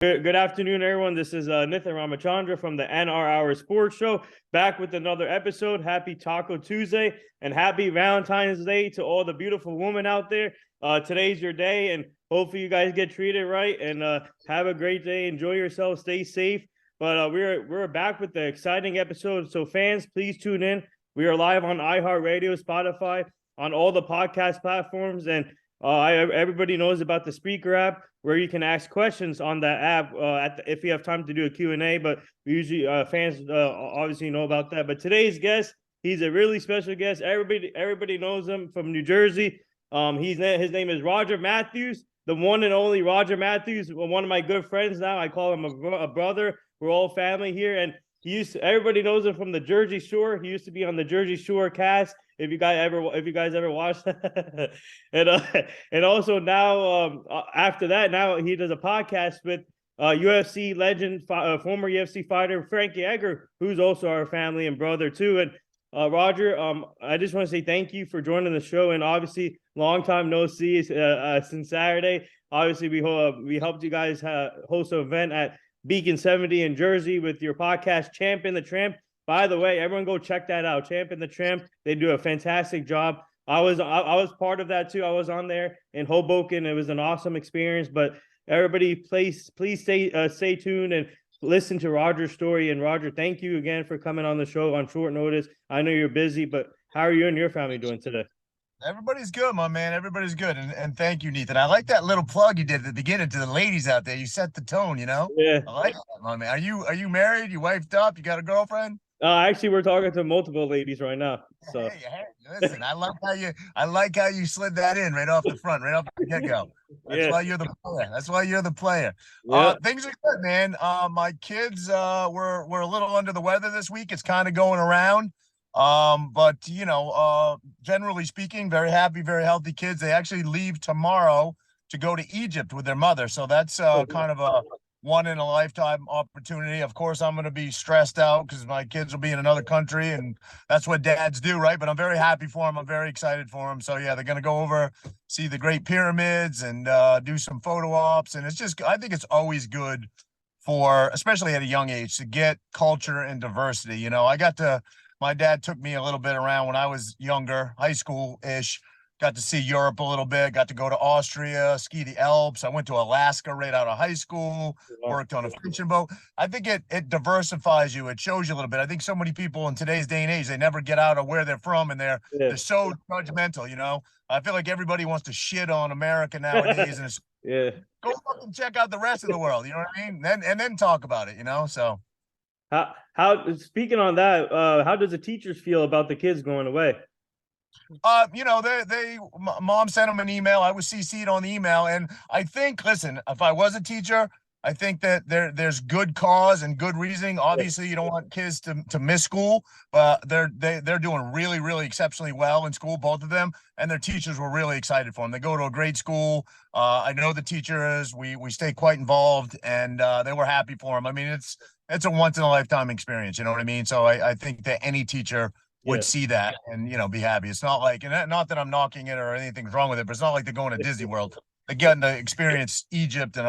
Good afternoon, everyone. This is Nithin Ramachandra from the NR Hour Sports Show, back with another episode. Happy Taco Tuesday and happy Valentine's Day to all the beautiful women out there. Today's your day, and hopefully you guys get treated right and have a great day. Enjoy yourself. Stay safe. But we're back with the exciting episode. So fans, please tune in. We are live on iHeartRadio, Spotify, on all the podcast platforms, and everybody knows about the Speaker app, where you can ask questions on that app if you have time to do a Q&A. But we usually fans obviously know about that. But today's guest, he's a really special guest. Everybody knows him from New Jersey. His name is Roger Mathews, the one and only Roger Mathews, one of my good friends now. I call him a brother. We're all family here, and everybody knows him from the Jersey Shore. He used to be on the Jersey Shore cast. If you guys ever watched that. And also now after that, now he does a podcast with UFC legend, former UFC fighter Frankie Edgar, who's also our family and brother too. And Roger, I just want to say thank you for joining the show, and obviously long time no see since Saturday. Obviously we helped you guys host an event at Beacon 70 in Jersey with your podcast Champion the Tramp. By the way, everyone go check that out. Champion the Tramp. They do a fantastic job. I was part of that too. I was on there in Hoboken. It was an awesome experience. But everybody, please stay tuned and listen to Roger's story. And Roger, thank you again for coming on the show on short notice. I know you're busy, but how are you and your family doing today? Everybody's good, my man. Everybody's good. And thank you, Nathan. I like that little plug you did at the beginning to the ladies out there. You set the tone, you know? Yeah. I like that, my man. Are you married? You wifed up? You got a girlfriend? Actually, we're talking to multiple ladies right now. So Hey, listen, I like how you slid that in right off the front, right off the get-go. That's yeah. why you're the player. That's why you're the player. Yeah. Things are good, man. My kids were a little under the weather this week. It's kind of going around. But generally speaking, very happy, very healthy kids. They actually leave tomorrow to go to Egypt with their mother. So that's kind of a one in a lifetime opportunity. Of course, I'm going to be stressed out because my kids will be in another country, and that's what dads do, right? But I'm very happy for them. I'm very excited for them. So yeah, they're going to go over, see the Great Pyramids, and do some photo ops. And I think it's always good for, especially at a young age, to get culture and diversity. My dad took me a little bit around when I was younger, high school-ish. Got to see Europe a little bit, got to go to Austria, ski the Alps. I went to Alaska right out of high school, worked on a fishing boat. I think it diversifies you. It shows you a little bit. I think so many people in today's day and age, they never get out of where they're from, and they're so judgmental, you know? I feel like everybody wants to shit on America nowadays, and it's go fucking check out the rest of the world, you know what I mean? And then talk about it, you know? So how speaking on that, how does the teachers feel about the kids going away? Mom sent them an email. I was CC'd on the email, and I think, listen, if I was a teacher, I think that there's good cause and good reasoning. Obviously, you don't want kids to miss school, but they're doing really, really exceptionally well in school, both of them, and their teachers were really excited for them. They go to a great school. I know the teachers. We stay quite involved, and they were happy for them. I mean, it's a once in a lifetime experience. You know what I mean? So I think that any teacher would see that and be happy. It's not like, and not that I'm knocking it or anything's wrong with it, but it's not like they're going to Disney World. They're getting to experience Egypt and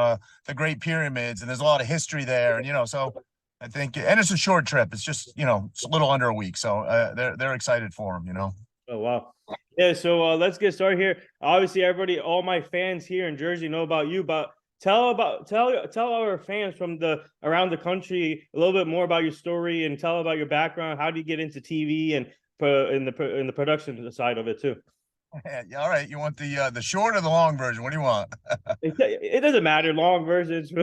the Great Pyramids, and there's a lot of history there, and so I think, and it's a short trip. It's just it's a little under a week, so they're excited for them. Oh wow, yeah. So let's get started here. Obviously, everybody, all my fans here in Jersey know about you, but tell our fans from around the country a little bit more about your story, and tell about your background. How do you get into TV and in the production side of it too? Yeah, all right. You want the short or the long version? What do you want? It doesn't matter. Long versions.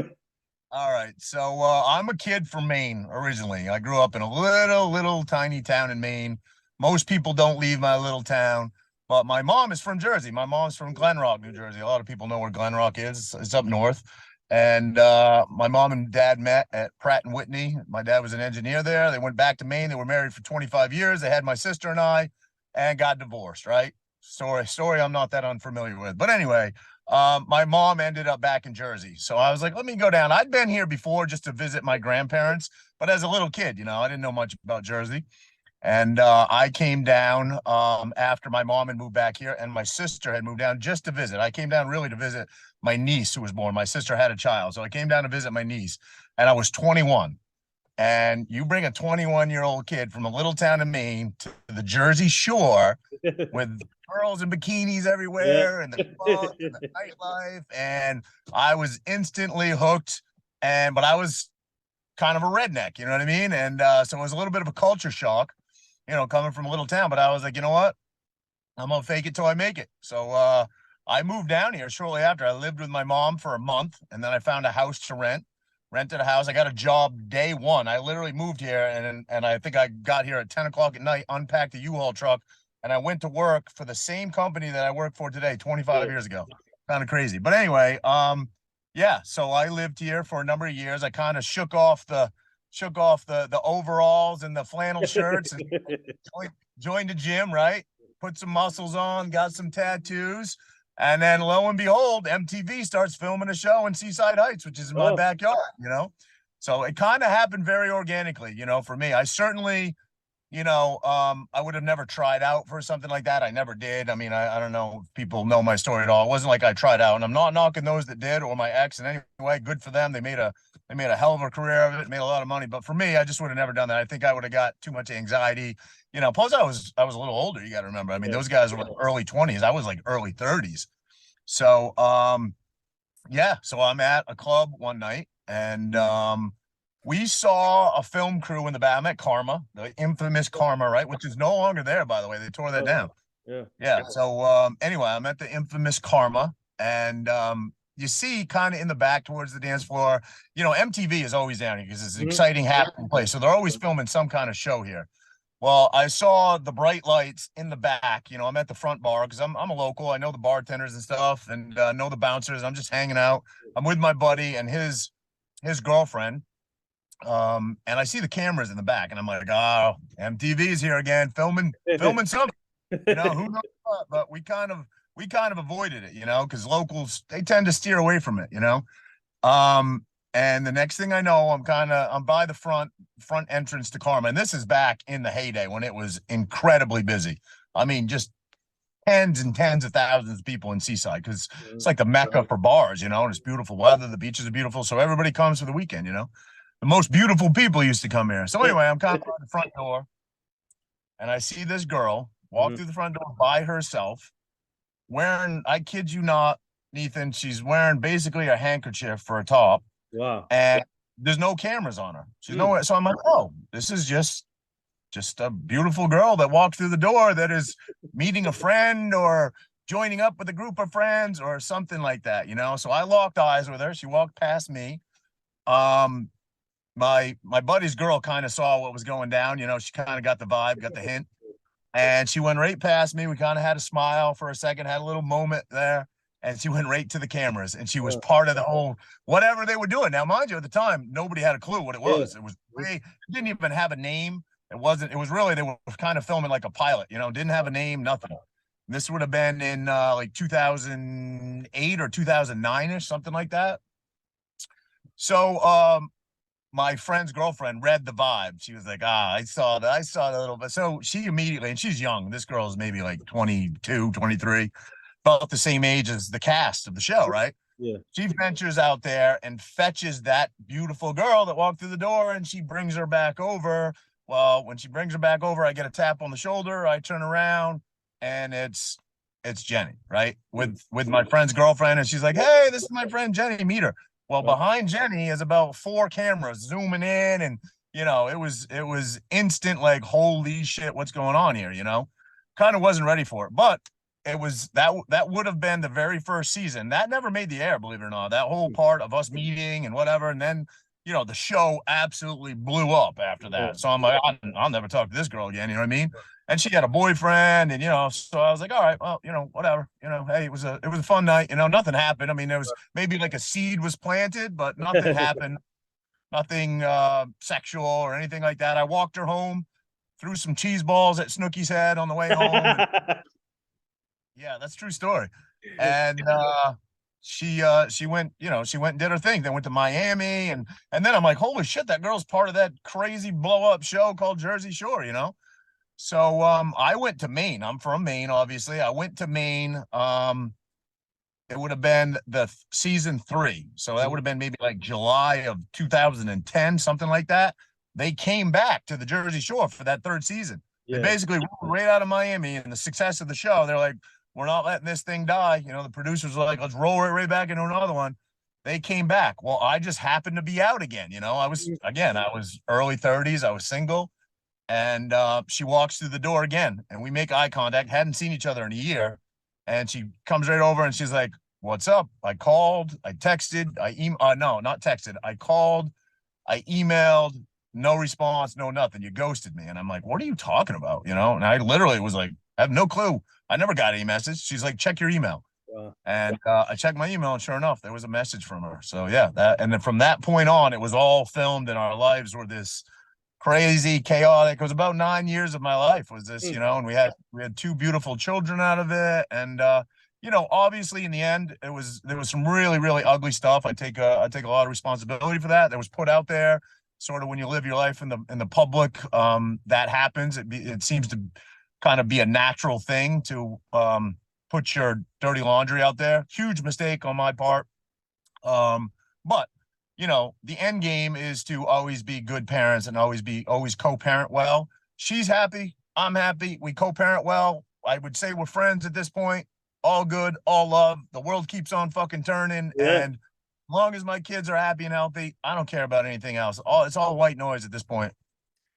All right. So I'm a kid from Maine originally. I grew up in a little tiny town in Maine. Most people don't leave my little town. But my mom is from Jersey. My mom's from Glen Rock, New Jersey. A lot of people know where Glen Rock is. It's up north. And my mom and dad met at Pratt and Whitney. My dad was an engineer there. They went back to Maine. They were married for 25 years. They had my sister and I, and got divorced, right? Story I'm not that unfamiliar with. But anyway, my mom ended up back in Jersey. So I was like, let me go down. I'd been here before just to visit my grandparents. But as a little kid, I didn't know much about Jersey. And I came down after my mom had moved back here, and my sister had moved down just to visit. I came down really to visit my niece who was born. My sister had a child, so I came down to visit my niece, and I was 21. And you bring a 21-year-old kid from a little town in Maine to the Jersey Shore with girls in bikinis Yep. everywhere and the clubs and the nightlife, and I was instantly hooked. And but I was kind of a redneck, you know what I mean? And so it was a little bit of a culture shock, coming from a little town. But I was like, you know what? I'm gonna fake it till I make it. So I moved down here shortly after. I lived with my mom for a month, and then I found a house to rent. Rented a house. I got a job day one. I literally moved here, and I think I got here at 10 o'clock at night, unpacked the U-Haul truck, and I went to work for the same company that I work for today, 25 years ago. Kind of crazy. But anyway, yeah, so I lived here for a number of years. I kind of shook off the overalls and the flannel shirts and joined the gym, right? Put some muscles on, got some tattoos, and then lo and behold, MTV starts filming a show in Seaside Heights, which is in my backyard. So it kind of happened very organically, for me. I certainly, I would have never tried out for something like that. I never did. I mean, I don't know if people know my story at all. It wasn't like I tried out, and I'm not knocking those that did or my ex in any way. Good for them. They made a hell of a career of it, made a lot of money. But for me, I just would have never done that. I think I would have got too much anxiety. Plus I was a little older, you got to remember. I mean, those guys were like early 20s. I was like early 30s. So yeah, so I'm at a club one night, and we saw a film crew in the back. I'm at Karma, the infamous Karma, right? Which is no longer there, by the way. They tore that down. Yeah. Yeah. So anyway, I'm at the infamous Karma, and you see kind of in the back towards the dance floor, MTV is always down here because it's an exciting happening place. So they're always filming some kind of show here. Well, I saw the bright lights in the back. I'm at the front bar because I'm a local. I know the bartenders and stuff, and know the bouncers. I'm just hanging out. I'm with my buddy and his girlfriend. And I see the cameras in the back, and I'm like, oh, MTV's here again, filming something. Who knows what? But we kind of avoided it, because locals, they tend to steer away from it. And the next thing I know, I'm by the front entrance to Karma. And this is back in the heyday when it was incredibly busy. I mean, just tens and tens of thousands of people in Seaside, because it's like the mecca for bars, and it's beautiful weather. The beaches are beautiful. So everybody comes for the weekend, The most beautiful people used to come here. So anyway, I'm kind of by the front door, and I see this girl walk through the front door by herself, wearing, I kid you not, Ethan, she's wearing basically a handkerchief for a top. Wow. And there's no cameras on her. She's nowhere. So I'm like, oh, this is just a beautiful girl that walked through the door that is meeting a friend or joining up with a group of friends or something like that, So I locked eyes with her. She walked past me. My buddy's girl kind of saw what was going down. She kind of got the vibe, got the hint. And she went right past me. We kind of had a smile for a second, had a little moment there. And she went right to the cameras, and she was part of the whole whatever they were doing. Now, mind you, at the time, nobody had a clue what it was. It didn't even have a name. It was really, they were kind of filming like a pilot, didn't have a name, nothing. This would have been in like 2008 or 2009-ish, something like that. So my friend's girlfriend read the vibe. She was like, I saw that a little bit. So she immediately, and she's young. This girl is maybe like 22, 23. About the same age as the cast of the show, right? Yeah. She ventures out there and fetches that beautiful girl that walked through the door, and she brings her back over. Well, when she brings her back over, I get a tap on the shoulder. I turn around, and it's Jenny, right? With my friend's girlfriend, and she's like, "Hey, this is my friend Jenny. Meet her." Well, behind Jenny is about 4 cameras zooming in, and it was instant, like, holy shit, what's going on here? Kind of wasn't ready for it, but it was that would have been the very first season. That never made the air, believe it or not. That whole part of us meeting and whatever, and then the show absolutely blew up after that. So I'm like, I'll never talk to this girl again. You know what I mean? And she had a boyfriend, and so I was like, all right, well, whatever. Hey, it was a fun night. Nothing happened. I mean, there was maybe like a seed was planted, but nothing happened. Nothing sexual or anything like that. I walked her home, threw some cheese balls at Snooki's head on the way home. Yeah, that's a true story. And she went, she went and did her thing. They went to Miami, and then I'm like, holy shit, that girl's part of that crazy blow up show called Jersey Shore, So I went to Maine. I'm from Maine, obviously. I went to Maine. It would have been the season 3. So that would have been maybe like July of 2010, something like that. They came back to the Jersey Shore for that 3rd season. They Yeah. basically rolled right out of Miami, and the success of the show, they're like, we're not letting this thing die. You know, the producers were like, let's roll it right back into another one. They came back. Well, I just happened to be out again. You know, I was early 30s. I was single. And she walks through the door again, and we make eye contact. Hadn't seen each other in a year, and she comes right over and she's like, "What's up?" I called, I texted, no, not texted. I called, I emailed, no response, no nothing. You ghosted me, and I'm like, "What are you talking about?" You know? And I literally was like, "I have no clue. I never got any message." She's like, "Check your email." And I checked my email, and sure enough, there was a message from her. So yeah, and then from that point on, it was all filmed, and our lives were this crazy, chaotic. It was about 9 years of my life was this, you know, and we had 2 beautiful children out of it. And you know, obviously in the end, there was some really, really ugly stuff. I take a lot of responsibility for that. That was put out there. Sort of when you live your life in the public, that happens. It seems to kind of be a natural thing to put your dirty laundry out there. Huge mistake on my part. But you know, the end game is to always be good parents and always co-parent well. She's happy. I'm happy. We co-parent well. I would say we're friends at this point. All good, all love. The world keeps on fucking turning. Yeah. And as long as my kids are happy and healthy, I don't care about anything else. It's all white noise at this point.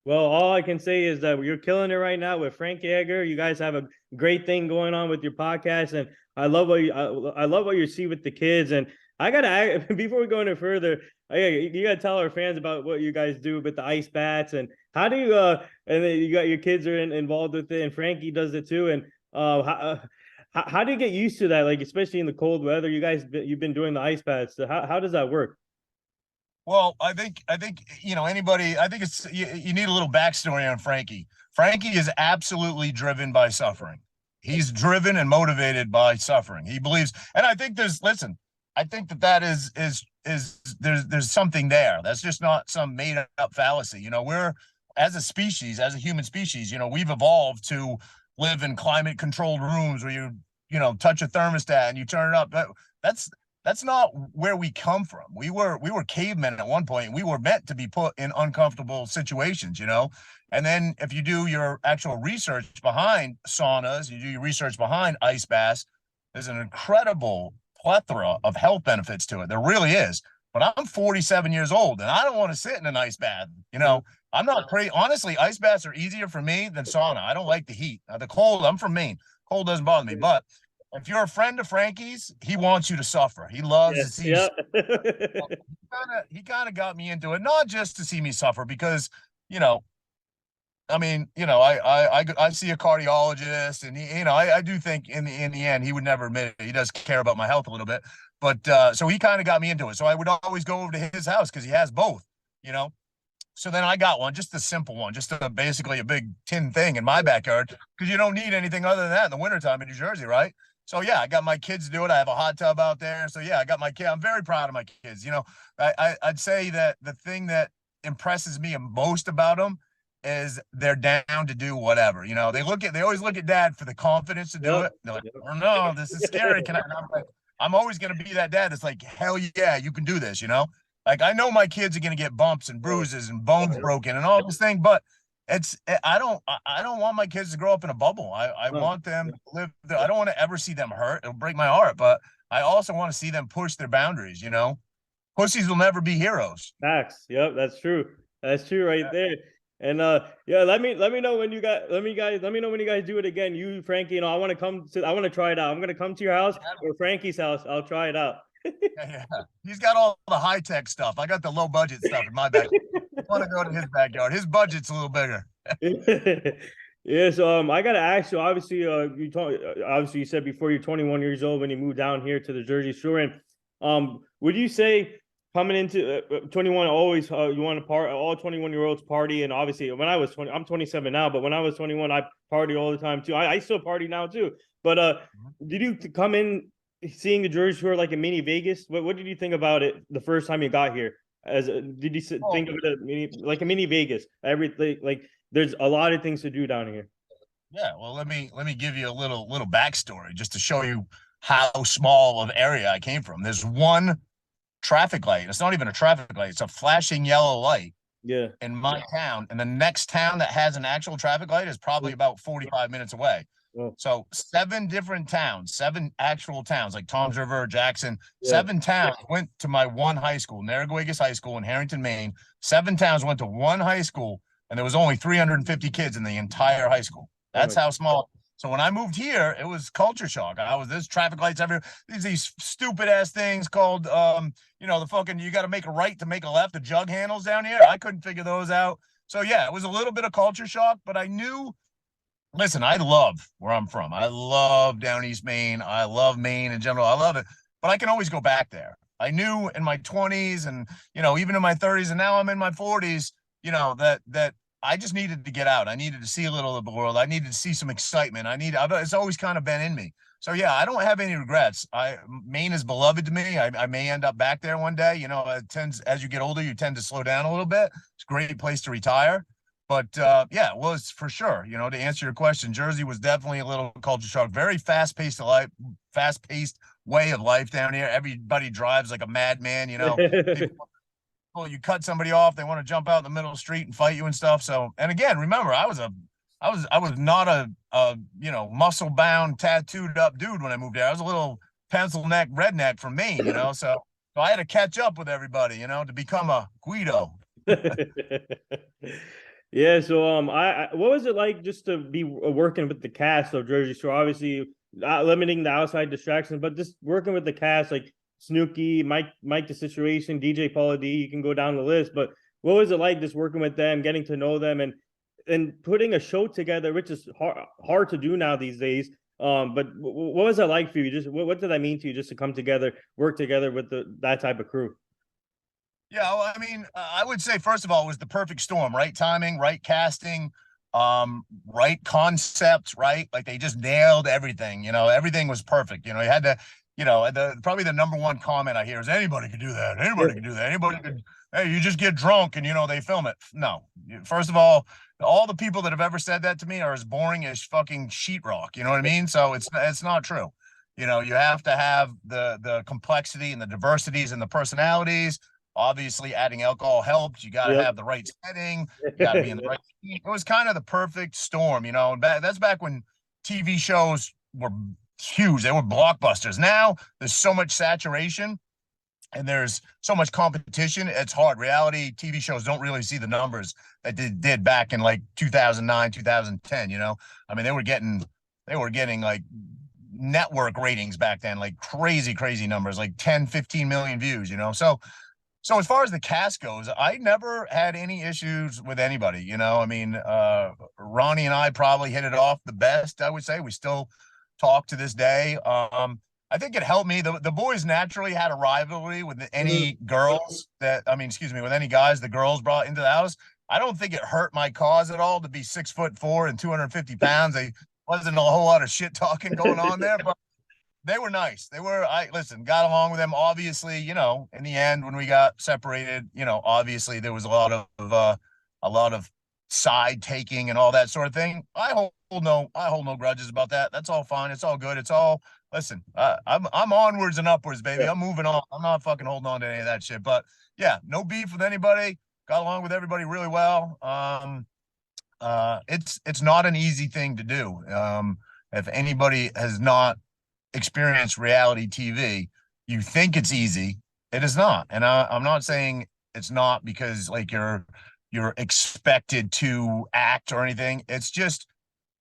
Well, all I can say is that you're killing it right now with Frank Yeager. You guys have a great thing going on with your podcast, and I love what you see with the kids. And I gotta before we go any further, you gotta tell our fans about what you guys do with the ice bats and how do you and then you got your kids are involved with it, and Frankie does it too. And how do you get used to that? Like especially in the cold weather, you've been doing the ice bats. So how does that work? Well, I think you know anybody. I think you need a little backstory on Frankie. Frankie is absolutely driven by suffering. He's driven and motivated by suffering. He believes, and I think listen. I think that is there's something there. That's just not some made up fallacy. You know, we're as a species, as a human species, you know, we've evolved to live in climate controlled rooms where you know touch a thermostat and you turn it up. That's that's not where we come from. We were cavemen at one point. We were meant to be put in uncomfortable situations, you know. And then if you do your actual research behind saunas, you do your research behind ice baths, there's an incredible plethora of health benefits to it. There really is. But I'm 47 years old and I don't want to sit in an ice bath. You know, I'm not crazy. Honestly, ice baths are easier for me than sauna. I don't like the heat. The cold, I'm from Maine. Cold doesn't bother me. But if you're a friend of Frankie's, he wants you to suffer. He loves Yeah, to see you. yeah. He kind of got me into it, not just to see me suffer, because you know, I mean, you know, I see a cardiologist, and you know, I do think in the end he would never admit it. He does care about my health a little bit, but so he kind of got me into it. So I would always go over to his house because he has both, you know. So then I got one, just a simple one, just basically a big tin thing in my backyard because you don't need anything other than that in the wintertime in New Jersey, right? So yeah, I got my kids to do it. I have a hot tub out there. So yeah, I got my kid. I'm very proud of my kids. You know, I'd say that the thing that impresses me most about them is they're down to do whatever. You know, they always look at dad for the confidence to do it. They're like, oh no, this is scary. Can I? And I'm like, I'm always gonna be that dad that's like, hell yeah, you can do this. You know, like I know my kids are gonna get bumps and bruises and bones broken and all this thing, but I don't want my kids to grow up in a bubble. I want them to live there. I don't want to ever see them hurt. It'll break my heart, but I also want to see them push their boundaries, you know. Pussies will never be heroes. Facts. Yep, that's true. That's true right there. And yeah, let me know when you guys let me know when you guys do it again. You, Frankie, you know, I want to try it out. I'm gonna come to your house or Frankie's house. I'll try it out. Yeah. He's got all the high tech stuff. I got the low budget stuff in my backyard. I want to go to his backyard. His budget's a little bigger. Yeah, so I gotta ask you. Obviously, obviously you said before you're 21 years old when you moved down here to the Jersey Shore. And would you say coming into 21, always you want to all 21-year-olds party? And obviously, when I was 20, I'm 27 now, but when I was 21, I party all the time too. I still party now too. But did you come in seeing the Jersey Shore like a mini Vegas? What did you think about it the first time you got here? Did you Oh, think of it as like a mini Vegas? Everything like there's a lot of things to do down here. yeah. Well, let me give you a little backstory just to show you how small of area I came from. There's one traffic light. It's not even a traffic light. It's a flashing yellow light Yeah. in my town, and the next town that has an actual traffic light is probably about 45 minutes away. Well, So 7 different towns, 7 actual towns like Toms River, Jackson, yeah. 7 towns went to my one high school, Narragansett High School in Harrington, Maine. 7 towns went to one high school, and there was only 350 kids in the entire high school. Oh That's my. how small. So when I moved here, it was culture shock. There's traffic lights everywhere. These stupid ass things called the fucking you got to make a right to make a left. The jug handles down here. I couldn't figure those out. So yeah, it was a little bit of culture shock, but I knew. Listen, I love where I'm from. I love down East Maine. I love Maine in general. I love it, but I can always go back there. I knew in my 20s and even in my 30s, and now I'm in my 40s. That I just needed to get out. I needed to see a little of the world. I needed to see some excitement. It's always kind of been in me. So yeah, I don't have any regrets. Maine is beloved to me. I may end up back there one day. It tends as you get older, you tend to slow down a little bit. It's a great place to retire. But yeah, it was for sure. To answer your question, Jersey was definitely a little culture shock. Very fast paced way of life down here. Everybody drives like a madman. You cut somebody off, they want to jump out in the middle of the street and fight you and stuff. So, and again, remember, I was not a muscle bound, tattooed up dude when I moved there. I was a little pencil neck redneck from Maine. So I had to catch up with everybody. To become a Guido. Yeah, so I what was it like just to be working with the cast of Jersey Shore? Obviously, not limiting the outside distractions, but just working with the cast like Snooki, Mike the Situation, DJ Paula D. You can go down the list, but what was it like just working with them, getting to know them, and putting a show together, which is hard to do now these days. But what was it like for you? Just what did that mean to you just to come together, work together with that type of crew? Yeah, well, I mean, I would say first of all, it was the perfect storm, right timing, right casting, right concept, right? Like they just nailed everything. Everything was perfect. You had to, probably the number one comment I hear is anybody could do that. Anybody could do that. Anybody could. Hey, you just get drunk and they film it. No, first of all the people that have ever said that to me are as boring as fucking sheetrock. You know what I mean? So it's not true. You have to have the complexity and the diversities and the personalities. Obviously, adding alcohol helps. You got to Yep. have the right setting. You got to be in the right. It was kind of the perfect storm, and that's back when TV shows were huge. They were blockbusters. Now there's so much saturation and there's so much competition. It's hard. Reality TV shows don't really see the numbers that they did back in like 2009, 2010. I mean, they were getting like network ratings back then, like crazy numbers, like 10, 15 million views. So as far as the cast goes, I never had any issues with anybody. I mean, Ronnie and I probably hit it off the best. I would say we still talk to this day. I think it helped me. The boys naturally had a rivalry with any girls with any guys the girls brought into the house. I don't think it hurt my cause at all to be 6'4" and 250 pounds. There wasn't a whole lot of shit talking going on there, but they were nice. Got along with them. Obviously, in the end, when we got separated, obviously there was a lot of side taking and all that sort of thing. I hold no grudges about that. That's all fine. It's all good. I'm onwards and upwards, baby. I'm moving on. I'm not fucking holding on to any of that shit. But yeah, no beef with anybody. Got along with everybody really well. It's not an easy thing to do. If anybody has not experience reality TV, you think it's easy. It is not. And I'm not saying it's not because like you're expected to act or anything. It's just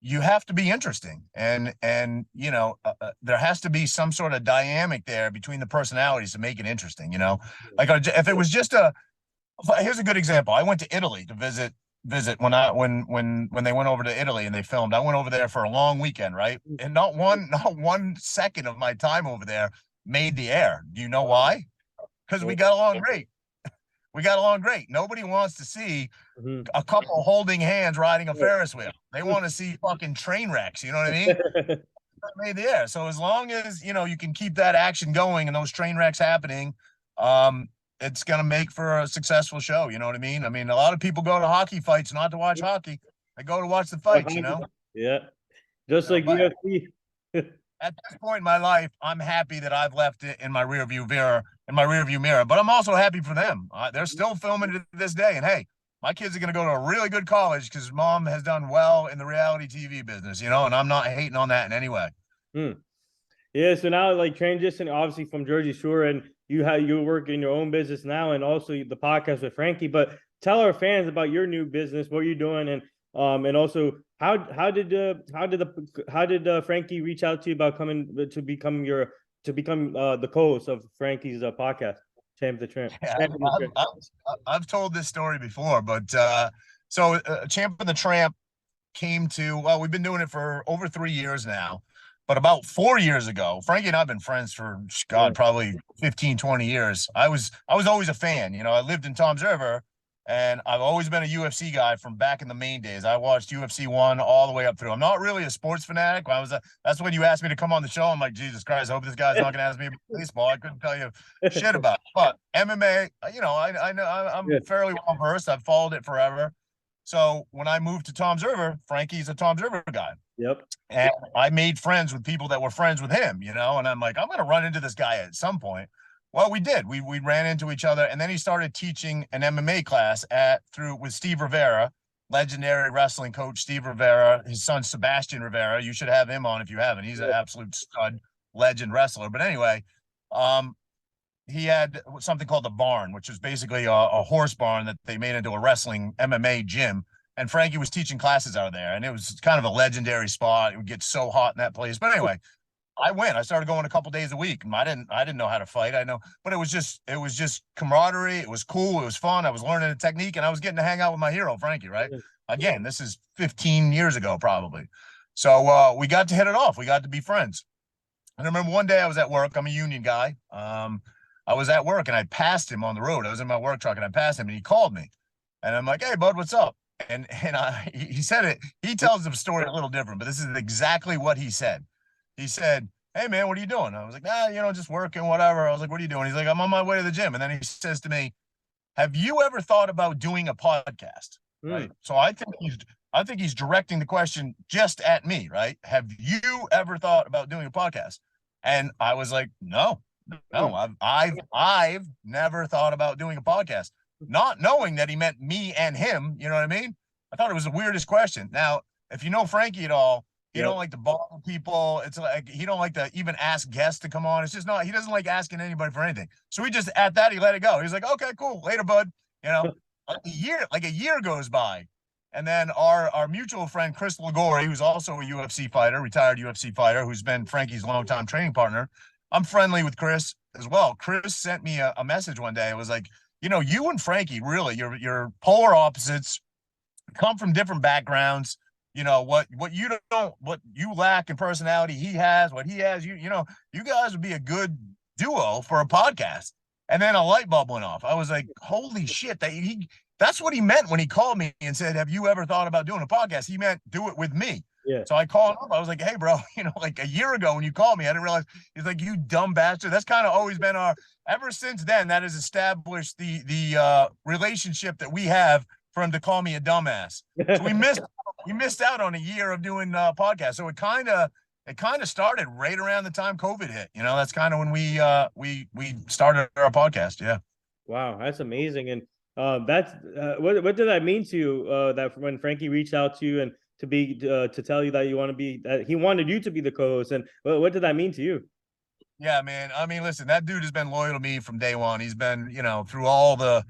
you have to be interesting, and there has to be some sort of dynamic there between the personalities to make it interesting. Like if it was just here's a good example. I went to Italy to visit when they went over to Italy and they filmed. I went over there for a long weekend, right? And not one second of my time over there made the air. Do you know why? Because we got along great. We got along great. Nobody wants to see a couple holding hands riding a Ferris wheel. They want to see fucking train wrecks. You know what I mean? Made the air. So as long as you can keep that action going and those train wrecks happening, it's going to make for a successful show. You know what I mean? I mean, a lot of people go to hockey fights not to watch hockey. They go to watch the fights, you know? Yeah. Just like But UFC. at this point in my life, I'm happy that I've left it in my rearview mirror, but I'm also happy for them. They're still filming to this day. And hey, my kids are going to go to a really good college because mom has done well in the reality TV business, you know, and I'm not hating on that in any way. Yeah, so now like transitioning obviously from Jersey Shore, and you work in your own business now, and also the podcast with Frankie. But tell our fans about your new business, what you're doing, and also how did Frankie reach out to you about coming to become the co-host of Frankie's podcast, Champ the Tramp? Yeah, I've told this story before, but Champ and the Tramp came to, well, we've been doing it for over 3 years now. But about 4 years ago, Frankie and I have been friends for, God, probably 15, 20 years. I was always a fan. You know, I lived in Tom's River, and I've always been a UFC guy from back in the main days. I watched UFC 1 all the way up through. I'm not really a sports fanatic. That's when you asked me to come on the show. I'm like, Jesus Christ, I hope this guy's not going to ask me about baseball. I couldn't tell you shit about it. But MMA, you know, I know I'm fairly well versed. I've followed it forever. So when I moved to Tom's River, Frankie's a Tom's River guy. Yep. And I made friends with people that were friends with him, you know, and I'm like, I'm going to run into this guy at some point. Well, we did. We ran into each other, and then he started teaching an MMA class with Steve Rivera, legendary wrestling coach Steve Rivera, his son Sebastian Rivera. You should have him on if you haven't. He's an absolute stud, legend wrestler. But anyway, he had something called the Barn, which is basically a horse barn that they made into a wrestling MMA gym. And Frankie was teaching classes out of there, and it was kind of a legendary spot. It would get so hot in that place. But anyway, I went. I started going a couple days a week, and I didn't know how to fight. But it was just camaraderie. It was cool. It was fun. I was learning a technique, and I was getting to hang out with my hero, Frankie. Right? Again, this is 15 years ago, probably. So we got to hit it off. We got to be friends. And I remember one day I was at work. I'm a union guy. I was at work, and I passed him on the road. I was in my work truck, and I passed him, and he called me, and I'm like, "Hey, bud, what's up?" And he said it. He tells the story a little different, but this is exactly what he said. He said, "Hey man, what are you doing?" I was like, you know, just working, whatever. I was like, "What are you doing?" He's like, "I'm on my way to the gym." And then he says to me, "Have you ever thought about doing a podcast?" Right. So I think he's directing the question just at me, right? Have you ever thought about doing a podcast? And I was like, no, I've never thought about doing a podcast. Not knowing that he meant me and him, you know what I mean? I thought it was the weirdest question. Now, if you know Frankie at all, he don't like to bother people. It's like he don't like to even ask guests to come on. It's just not. He doesn't like asking anybody for anything. So he let it go. He's like, okay, cool, later, bud. You know, a year goes by, and then our mutual friend Chris Ligori, who's also a UFC fighter, retired UFC fighter, who's been Frankie's longtime training partner. I'm friendly with Chris as well. Chris sent me a message one day. It was like, you know, you and Frankie, really, you're polar opposites, come from different backgrounds. You know, what you lack in personality, he has. What he has, you know, you guys would be a good duo for a podcast. And then a light bulb went off. I was like, holy shit, that's what he meant when he called me and said, have you ever thought about doing a podcast? He meant do it with me. Yeah. So I called him up. I was like, hey, bro, you know, like a year ago when you called me, I didn't realize. He's like, you dumb bastard. That's kind of always been ever since then, that has established the relationship that we have for him to call me a dumbass. So we missed out on a year of doing podcasts. So it kind of started right around the time COVID hit. You know, that's kind of when we started our podcast. Yeah. Wow, that's amazing. And that's what did that mean to you? That when Frankie reached out to you and to tell you that he wanted you to be the co-host, and what did that mean to you? Yeah, man. I mean, listen, that dude has been loyal to me from day one. He's been, you know, through all the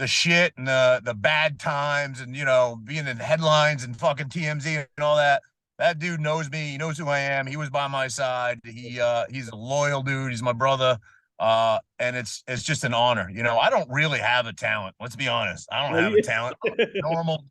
shit and the bad times and, you know, being in headlines and fucking TMZ and all that. That dude knows me. He knows who I am. He was by my side. He's a loyal dude. He's my brother. And it's just an honor. You know, I don't really have a talent. Let's be honest. I don't have a talent. Normal.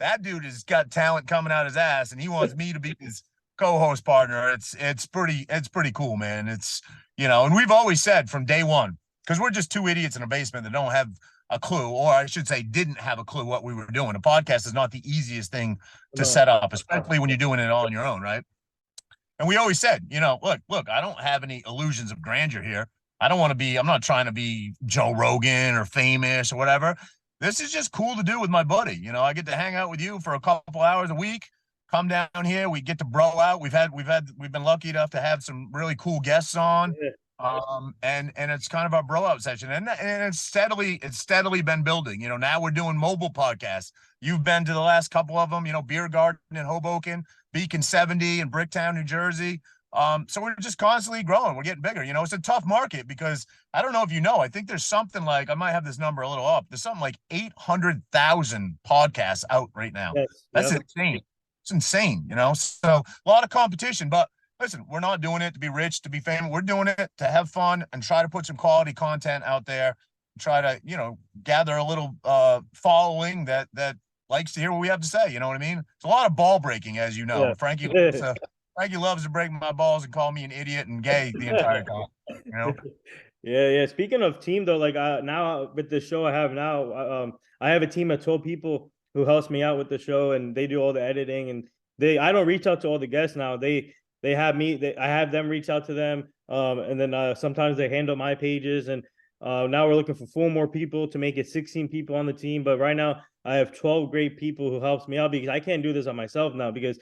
That dude has got talent coming out his ass, and he wants me to be his co-host partner. It's pretty cool, man. It's, you know, and we've always said from day one, because we're just two idiots in a basement that don't have a clue, or I should say didn't have a clue what we were doing. A podcast is not the easiest thing to set up, especially when you're doing it all on your own, right? And we always said, you know, look, I don't have any illusions of grandeur here. I don't want to be, I'm not trying to be Joe Rogan or famous or whatever. This is just cool to do with my buddy. You know, I get to hang out with you for a couple hours a week. Come down here, we get to bro out. We've been lucky enough to have some really cool guests on. Yeah. And it's kind of our bro out session, and it's steadily been building. You know, now we're doing mobile podcasts. You've been to the last couple of them, you know, Beer Garden in Hoboken, Beacon 70 in Bricktown, New Jersey. So we're just constantly growing. We're getting bigger. You know, it's a tough market because I don't know if you know, I think there's something like, I might have this number a little up. There's something like 800,000 podcasts out right now. Yes. That's Yep. insane. It's insane, you know? So a lot of competition, but listen, we're not doing it to be rich, to be famous. We're doing it to have fun and try to put some quality content out there. Try to, you know, gather a little following that likes to hear what we have to say. You know what I mean? It's a lot of ball breaking, as you know. Yeah. Frankie loves to break my balls and call me an idiot and gay the entire time. You know? Yeah, yeah. Speaking of team though, like now with the show I have now, I have a team of 12 people who helps me out with the show, and they do all the editing. And I don't reach out to all the guests now. They have me. I have them reach out to them, and then sometimes they handle my pages. And now we're looking for 4 more people to make it 16 people on the team. But right now I have 12 great people who helps me out because I can't do this on myself now because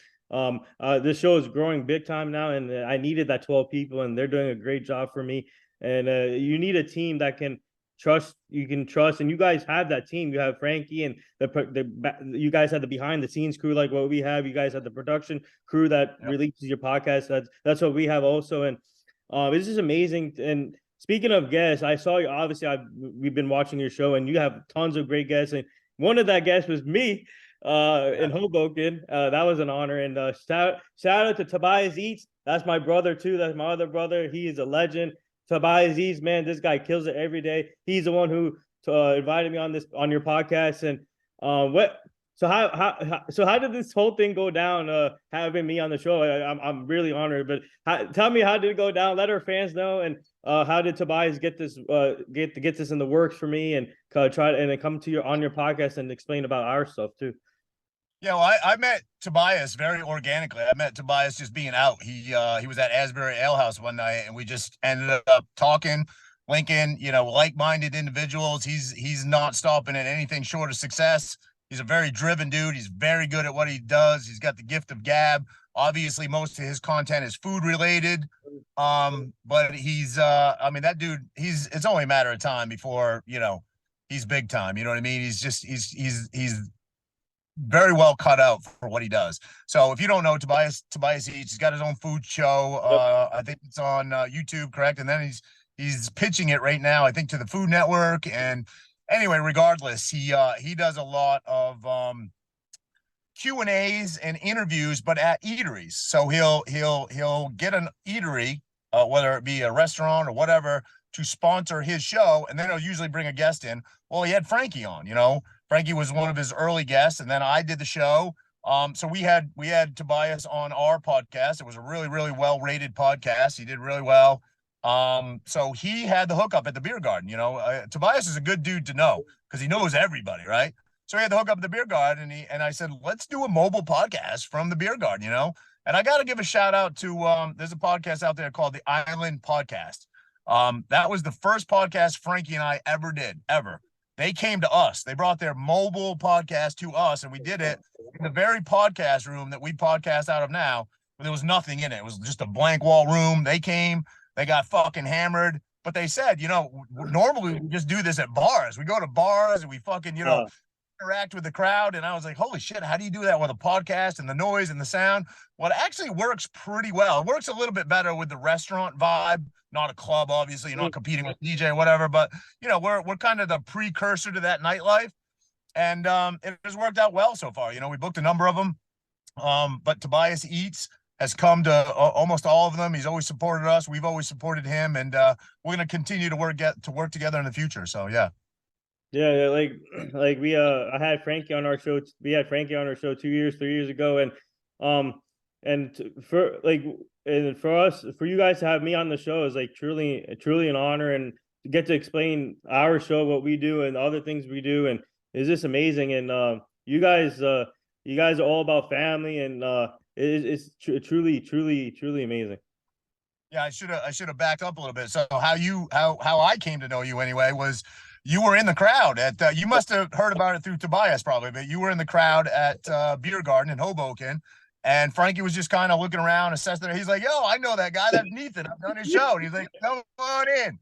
this show is growing big time now, and I needed that 12 people, and they're doing a great job for me. And you need a team that you can trust, and you guys have that team. You have Frankie and you guys have the behind the scenes crew like what we have. You guys have the production crew that releases your podcast. That's what we have also. And it's just amazing. And speaking of guests, I saw you. Obviously, we've been watching your show, and you have tons of great guests. And one of that guests was me in Hoboken. That was an honor. And shout out to Tobias Eats. That's my brother too. That's my other brother. He is a legend. Tobias Eats, man, this guy kills it every day. He's the one who invited me on your podcast. And what? So how did this whole thing go down? Having me on the show, I'm really honored. But tell me, how did it go down? Let our fans know. And how did Tobias get this get this in the works for me and try and then come to on your podcast and explain about our stuff too? Yeah, well, I met Tobias very organically. I met Tobias just being out. He was at Asbury Ale House one night, and we just ended up talking, linking, you know, like-minded individuals. He's not stopping at anything short of success. He's a very driven dude. He's very good at what he does. He's got the gift of gab. Obviously, most of his content is food related. But I mean, that dude, it's only a matter of time before, you know, he's big time. You know what I mean? He's very well cut out for what he does. So if you don't know Tobias Eats, he's got his own food show. I think it's on YouTube, correct? And then he's pitching it right now, I think, to the Food Network. And anyway, regardless, he does a lot of Q&As and interviews, but at eateries. So he'll get an eatery, whether it be a restaurant or whatever, to sponsor his show, and then he'll usually bring a guest in. Well, he had Frankie on, you know. Frankie was one of his early guests, and then I did the show. So we had Tobias on our podcast. It was a really, really well-rated podcast. He did really well. So he had the hookup at the Beer Garden. You know, Tobias is a good dude to know because he knows everybody, right? So he had the hookup at the Beer Garden, and I said, let's do a mobile podcast from the Beer Garden, you know? And I got to give a shout out to, there's a podcast out there called the Island Podcast. That was the first podcast Frankie and I ever did, ever. They came to us. They brought their mobile podcast to us, and we did it in the very podcast room that we podcast out of now, but there was nothing in it. It was just a blank wall room. They came, they got fucking hammered, but they said, you know, normally we just do this at bars. We go to bars and we fucking, you know, interact with the crowd. And I was like, holy shit, how do you do that with a podcast and the noise and the sound? Well, it actually works pretty well. It works a little bit better with the restaurant vibe, not a club, obviously. You're not competing with DJ or whatever, but you know, we're kind of the precursor to that nightlife. And it has worked out well so far. You know, we booked a number of them. But Tobias Eats has come to almost all of them. He's always supported us. We've always supported him, and we're going to continue to work together in the future. So yeah. Yeah, like we I had Frankie on our show. We had Frankie on our show 3 years ago, and for us, for you guys to have me on the show is like truly an honor, and to get to explain our show, what we do, and other things we do, and it's just amazing. And you guys are all about family, and it's truly amazing. Yeah, I should have backed up a little bit. So how I came to know you anyway was you were in the crowd at you must have heard about it through Tobias probably, but you were in the crowd at Beer Garden in Hoboken, and Frankie was just kind of looking around, assessing it. He's like, "Yo, I know that guy. That's Nathan. I've done his show." And he's like, "Come on in."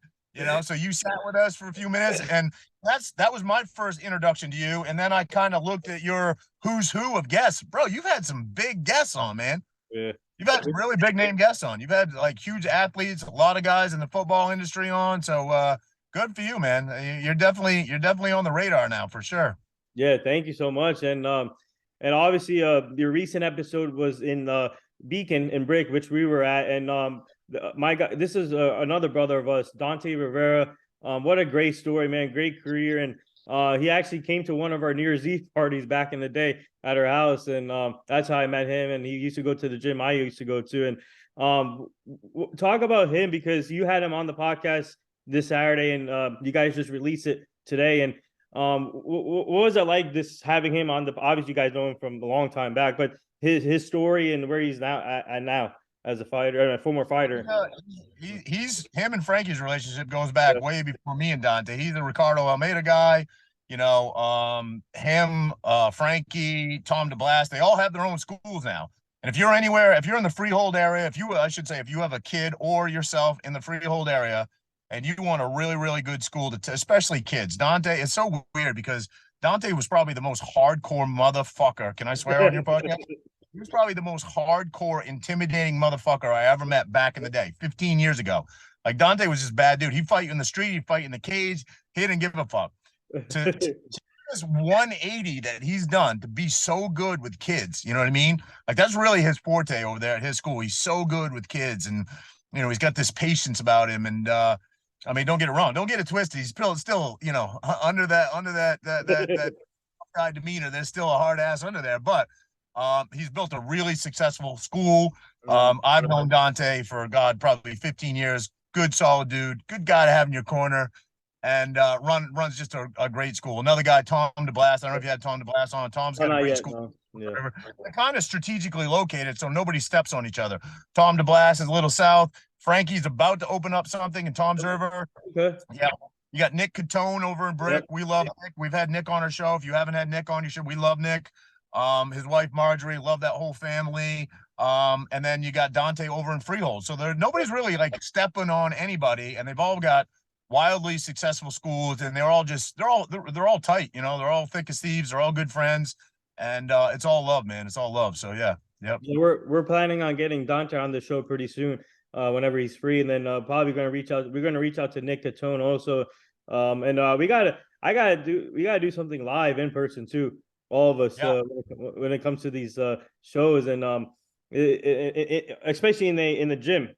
So you sat with us for a few minutes, and that was my first introduction to you. And then I kind of looked at your who's who of guests, bro. You've had some big guests on, man. Yeah. You've had some really big name guests on. You've had like huge athletes, a lot of guys in the football industry on. So good for you, man. You're definitely on the radar now for sure. Yeah, thank you so much. And obviously your recent episode was in Beacon and Brick, which we were at. And my guy, this is another brother of us, Dante Rivera. What a great story, man. Great career. And he actually came to one of our New Year's Eve parties back in the day at our house. And that's how I met him. And he used to go to the gym I used to go to. And talk about him, because you had him on the podcast this Saturday, and you guys just released it today. And what was it like, this having him on the? Obviously, you guys know him from a long time back, but his story and where he's now at now as a fighter and a former fighter. He's him and Frankie's relationship goes back Yeah. way before me and Dante. He's a Ricardo Almeida guy. Him, Frankie, Tom DeBlas, they all have their own schools now. And if you're anywhere, if you're in the Freehold area, I should say, if you have a kid or yourself in the Freehold area, and you want a really, really good school especially kids. Dante, it's so weird because Dante was probably the most hardcore motherfucker. Can I swear on your podcast? He was probably the most hardcore, intimidating motherfucker I ever met back in the day, 15 years ago. Like Dante was just bad dude. He'd fight you in the street, he'd fight you in the cage. He didn't give a fuck. To this 180 that he's done to be so good with kids, you know what I mean? Like that's really his forte over there at his school. He's so good with kids, and he's got this patience about him. And I mean, don't get it wrong. Don't get it twisted. He's still, under that guy demeanor. There's still a hard ass under there, but he's built a really successful school. I've known Dante for probably 15 years. Good, solid dude. Good guy to have in your corner, and runs just a great school. Another guy, Tom DeBlas. I don't know if you had Tom DeBlas on. Tom's got a great school. No. Yeah. They're kind of strategically located, so nobody steps on each other. Tom DeBlas is a little south. Frankie's about to open up something in Tom's River. Okay. Yeah. You got Nick Catone over in Brick. Yep. We love Nick. We've had Nick on our show. If you haven't had Nick on, you should. We love Nick. His wife Marjorie, love that whole family. And then you got Dante over in Freehold. So nobody's really like stepping on anybody, and they've all got wildly successful schools, and they're all tight. They're all thick as thieves. They're all good friends, and it's all love, man. It's all love. So yeah. Yep. So we're planning on getting Dante on the show pretty soon, whenever he's free, and then probably going to reach out. We're going to reach out to Nick Catone also, and we gotta do something live in person too. All of us, Yeah. when it comes to these shows, and especially in the gym,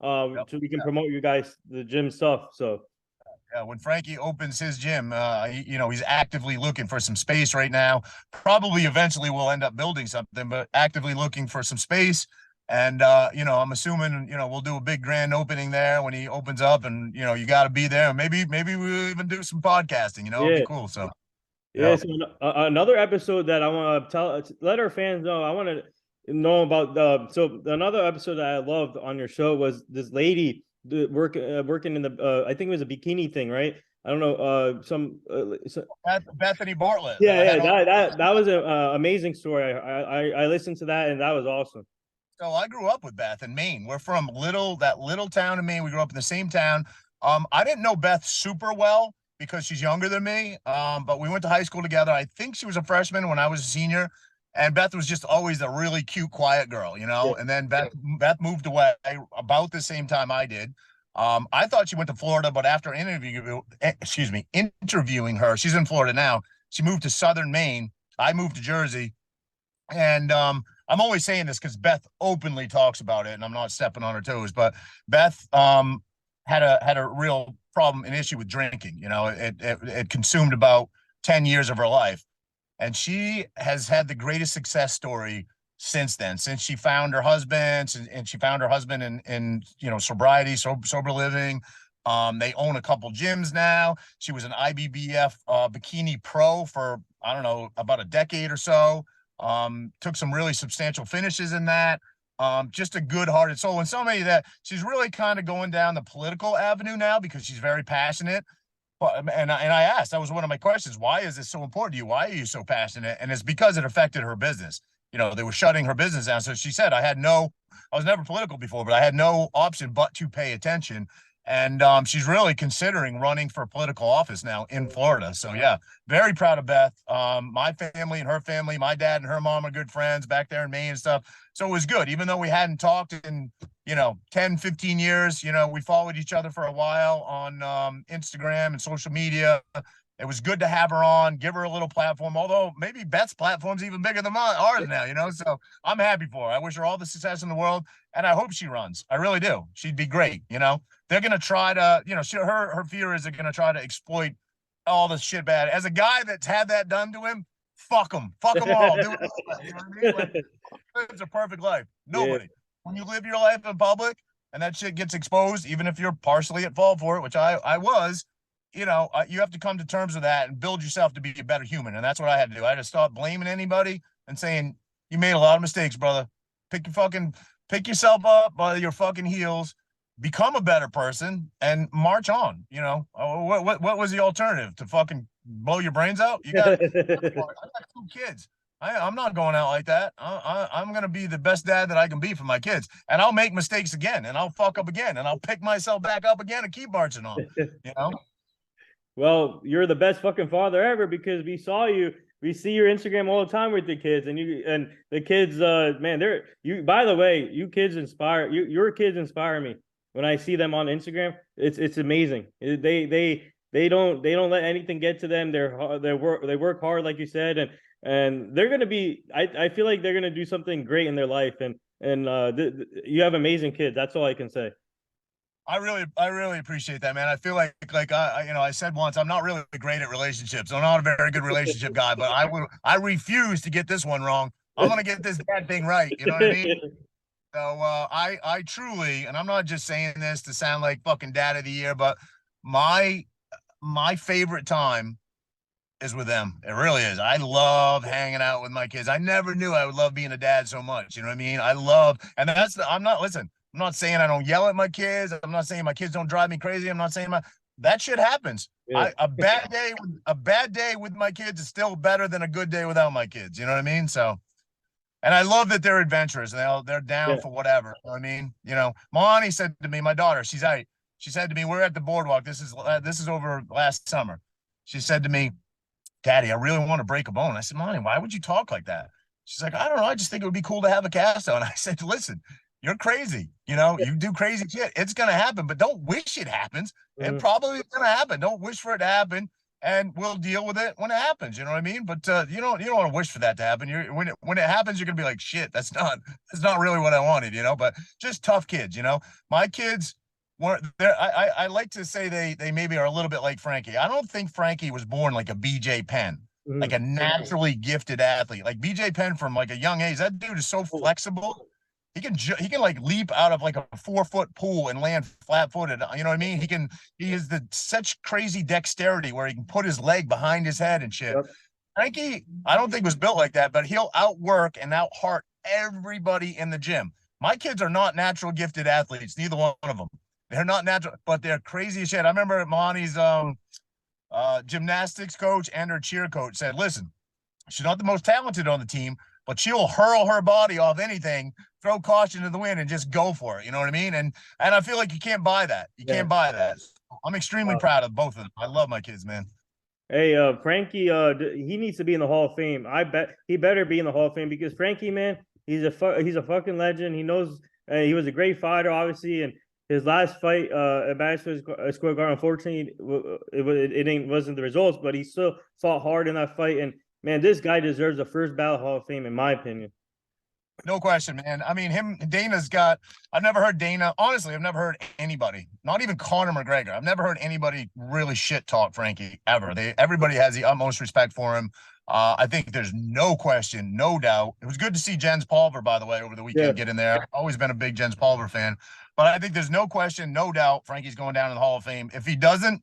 Yep. so we can promote you guys the gym stuff. So. Yeah, when Frankie opens his gym, he's actively looking for some space right now. Probably eventually we'll end up building something, but actively looking for some space. And I'm assuming we'll do a big grand opening there when he opens up, and you got to be there. Maybe we'll even do some podcasting. It'd be cool. So yeah. So another episode that I want to let our fans know. I want to know about so another episode that I loved on your show was this lady working in the I think it was a bikini thing, right? I don't know, Bethany Bartlett. That was an amazing story. I listened to that, and that was awesome. So I grew up with Beth in Maine. We're from that little town in Maine. We grew up in the same town. I didn't know Beth super well because she's younger than me. But we went to high school together. I think she was a freshman when I was a senior. And Beth was just always a really cute, quiet girl, Yeah. And then Beth moved away about the same time I did. I thought she went to Florida, but after interviewing her, she's in Florida now. She moved to Southern Maine. I moved to Jersey. And I'm always saying this because Beth openly talks about it, and I'm not stepping on her toes. But Beth had a real problem, an issue with drinking. It consumed about 10 years of her life. And she has had the greatest success story since then, since she found her husband, and she found her husband in sobriety, sober living. They own a couple gyms now. She was an IBBF bikini pro for, I don't know, about a decade or so. Took some really substantial finishes in that. Just a good-hearted soul, and somebody that she's really kind of going down the political avenue now because she's very passionate. But and I asked, that was one of my questions. Why is this so important to you? Why are you so passionate? And it's because it affected her business. They were shutting her business down. So she said, I was never political before, but I had no option but to pay attention. And she's really considering running for political office now in Florida. So yeah, very proud of Beth. My family and her family, my dad and her mom are good friends back there in Maine and stuff. So it was good, even though we hadn't talked in 10, 15 years. We followed each other for a while on Instagram and social media. It was good to have her on, give her a little platform, although maybe Beth's platform's even bigger than ours now. So I'm happy for her. I wish her all the success in the world, and I hope she runs. I really do. She'd be great. They're going to try to, her fear is they're going to try to exploit all the shit bad. As a guy that's had that done to him, fuck them all. Do it. You know what I mean? Like, it's a perfect life. Nobody. Yeah. When you live your life in public and that shit gets exposed, even if you're partially at fault for it, which I was, you have to come to terms with that and build yourself to be a better human. And that's what I had to do. I had to stop blaming anybody and saying, you made a lot of mistakes, brother. Pick yourself up by your fucking heels, become a better person, and march on. What was the alternative? To fucking blow your brains out? I got 2 kids. I'm not going out like that. I'm going to be the best dad that I can be for my kids. And I'll make mistakes again, and I'll fuck up again, and I'll pick myself back up again and keep marching on. Well, you're the best fucking father ever, because we see your Instagram all the time with the kids, and the kids, man, by the way, your kids inspire me. When I see them on Instagram, it's amazing. They don't let anything get to them. They work hard, like you said, and they're gonna be. I feel like they're gonna do something great in their life, and you have amazing kids. That's all I can say. I really appreciate that, man. I feel like I said once, I'm not really great at relationships. I'm not a very good relationship guy, but I refuse to get this one wrong. I'm gonna get this dad thing right. You know what I mean? So I truly, and I'm not just saying this to sound like fucking dad of the year, but my favorite time is with them. It really is. I love hanging out with my kids. I never knew I would love being a dad so much. You know what I mean? I'm not saying I don't yell at my kids. I'm not saying my kids don't drive me crazy. I'm not saying that shit happens. Yeah. A bad day with my kids is still better than a good day without my kids. You know what I mean? So, and I love that they're adventurous and they're down for whatever. You know what I mean? Milani said to me, my daughter, she said to me, we're at the boardwalk. This is over last summer. She said to me, Daddy, I really want to break a bone. I said, Milani, why would you talk like that? She's like, I don't know. I just think it would be cool to have a cast on. I said, listen, you're crazy. You do crazy shit. It's going to happen, but don't wish it happens. It probably is going to happen. Don't wish for it to happen, and we'll deal with it when it happens. You know what I mean? But you don't want to wish for that to happen. When it happens, you're going to be like, shit, that's not really what I wanted, but just tough kids, my kids weren't there. I like to say they maybe are a little bit like Frankie. I don't think Frankie was born like a BJ Penn, like a naturally gifted athlete. Like BJ Penn from like a young age, that dude is so flexible. He can like leap out of like a 4-foot pool and land flat-footed. You know what I mean? He has such crazy dexterity where he can put his leg behind his head and shit. Yep. Frankie, I don't think was built like that, but he'll outwork and out-heart everybody in the gym. My kids are not natural gifted athletes, neither one of them. They're not natural, but they're crazy as shit. I remember Milani's gymnastics coach and her cheer coach said, listen, she's not the most talented on the team, but she'll hurl her body off anything, throw caution to the wind, and just go for it. You know what I mean? And I feel like you can't buy that. You can't buy that. I'm extremely proud of both of them. I love my kids, man. Hey, Frankie, he needs to be in the Hall of Fame. I bet he better be in the Hall of Fame, because Frankie, man, he's a fucking legend. He knows he was a great fighter, obviously, and his last fight at Madison Square Garden, unfortunately, it wasn't the results, but he still fought hard in that fight. And man, this guy deserves the first ballot Hall of Fame, in my opinion. No question, man. I mean, I've never heard Dana. Honestly, I've never heard anybody, not even Conor McGregor. I've never heard anybody really shit talk Frankie ever. Everybody has the utmost respect for him. I think there's no question, no doubt. It was good to see Jens Pulver, by the way, over the weekend get in there. I've always been a big Jens Pulver fan. But I think there's no question, no doubt, Frankie's going down in the Hall of Fame. If he doesn't,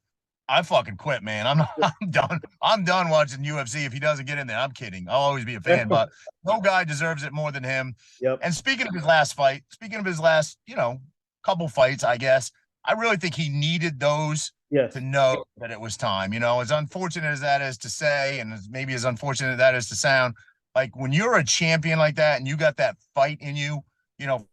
I fucking quit, man. I'm done. I'm done watching UFC. If he doesn't get in there, I'm kidding. I'll always be a fan, but no guy deserves it more than him. Yep. And speaking of his last fight, speaking of his last, couple fights, I guess, I really think he needed those to Yes. know that it was time. As unfortunate as that is to say, and maybe as unfortunate that is to sound, like when you're a champion like that and you got that fight in you,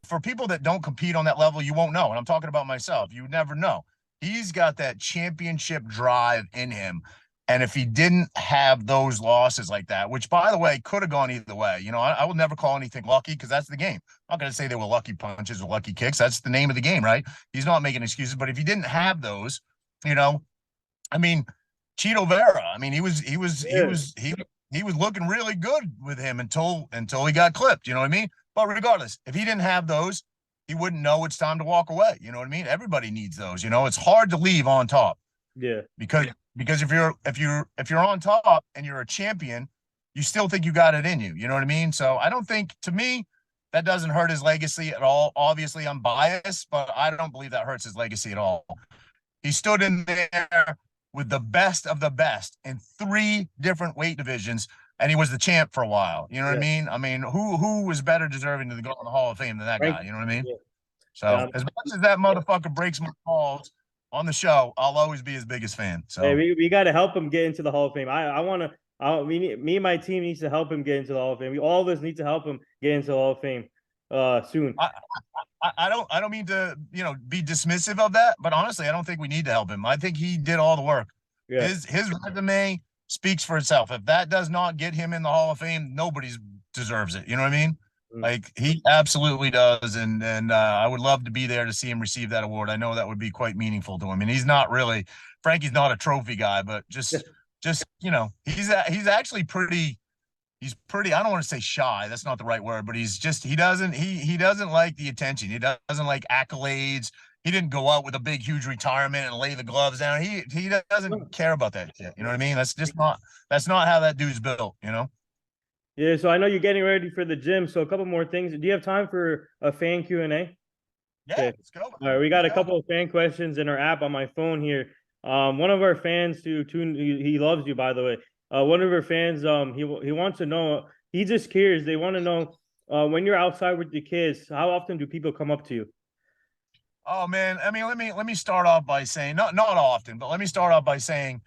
for people that don't compete on that level, you won't know. And I'm talking about myself. You would never know. He's got that championship drive in him. And if he didn't have those losses like that, which by the way, could have gone either way, I will never call anything lucky because that's the game. I'm not going to say they were lucky punches or lucky kicks. That's the name of the game, right? He's not making excuses. But if he didn't have those, I mean, Cheeto Vera, I mean, he was looking really good with him until he got clipped. You know what I mean? But regardless, if he didn't have those, he wouldn't know it's time to walk away. You know what I mean? Everybody needs those. It's hard to leave on top. Yeah. Because if you're on top and you're a champion, you still think you got it in you. You know what I mean? So I don't think, to me, that doesn't hurt his legacy at all. Obviously, I'm biased, but I don't believe that hurts his legacy at all. He stood in there with the best of the best in 3 different weight divisions, and he was the champ for a while. You know what I mean? I mean, who was better deserving to go in the Hall of Fame than that guy? You know what I mean? Yeah. So as much as that motherfucker breaks my balls on the show, I'll always be his biggest fan. So Hey, we got to help him get into the Hall of Fame. I want to. Me and my team needs to help him get into the Hall of Fame. We all of us need to help him get into the Hall of Fame soon. I don't mean to be dismissive of that, but honestly, I don't think we need to help him. I think he did all the work. Yeah. His resume speaks for itself. If that does not get him in the Hall of Fame, nobody's deserves it. You know what I mean? Like he absolutely does, and I would love to be there to see him receive that award. I know that would be quite meaningful to him. And he's not really, Frankie's not a trophy guy, but just he's actually pretty. He's pretty. I don't want to say shy. That's not the right word, but he doesn't like the attention. He doesn't like accolades. He didn't go out with a big, huge retirement and lay the gloves down. He doesn't care about that shit. You know what I mean? That's not how that dude's built. Yeah, so I know you're getting ready for the gym. So a couple more things. Do you have time for a fan Q&A? Yeah, Okay. let's go. All right, we got a couple of fan questions in our app on my phone here. One of our fans he loves you, by the way. One of our fans, he wants to know. He's just curious. They want to know when you're outside with your kids, how often do people come up to you? Oh man, I mean, let me start off by saying not often, but let me start off by saying,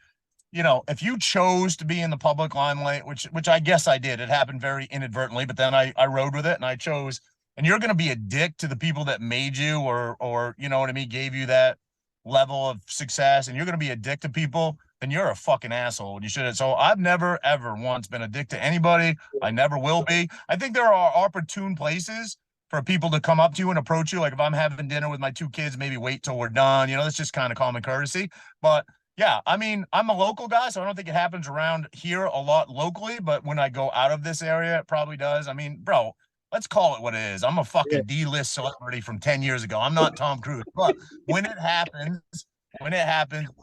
if you chose to be in the public limelight, which I guess I did, it happened very inadvertently, but then I rode with it and I chose, and you're going to be a dick to the people that made you or you know what I mean, gave you that level of success, and you're going to be a dick to people, then you're a fucking asshole. And you should have. So I've never, ever once been a dick to anybody. I never will be. I think there are opportune places for people to come up to you and approach you. Like if I'm having dinner with my 2 kids, maybe wait till we're done. That's just kind of common courtesy. But yeah, I mean, I'm a local guy, so I don't think it happens around here a lot locally. But when I go out of this area, it probably does. I mean, bro, let's call it what it is. I'm a fucking D-list celebrity from 10 years ago. I'm not Tom Cruise. But when it happens,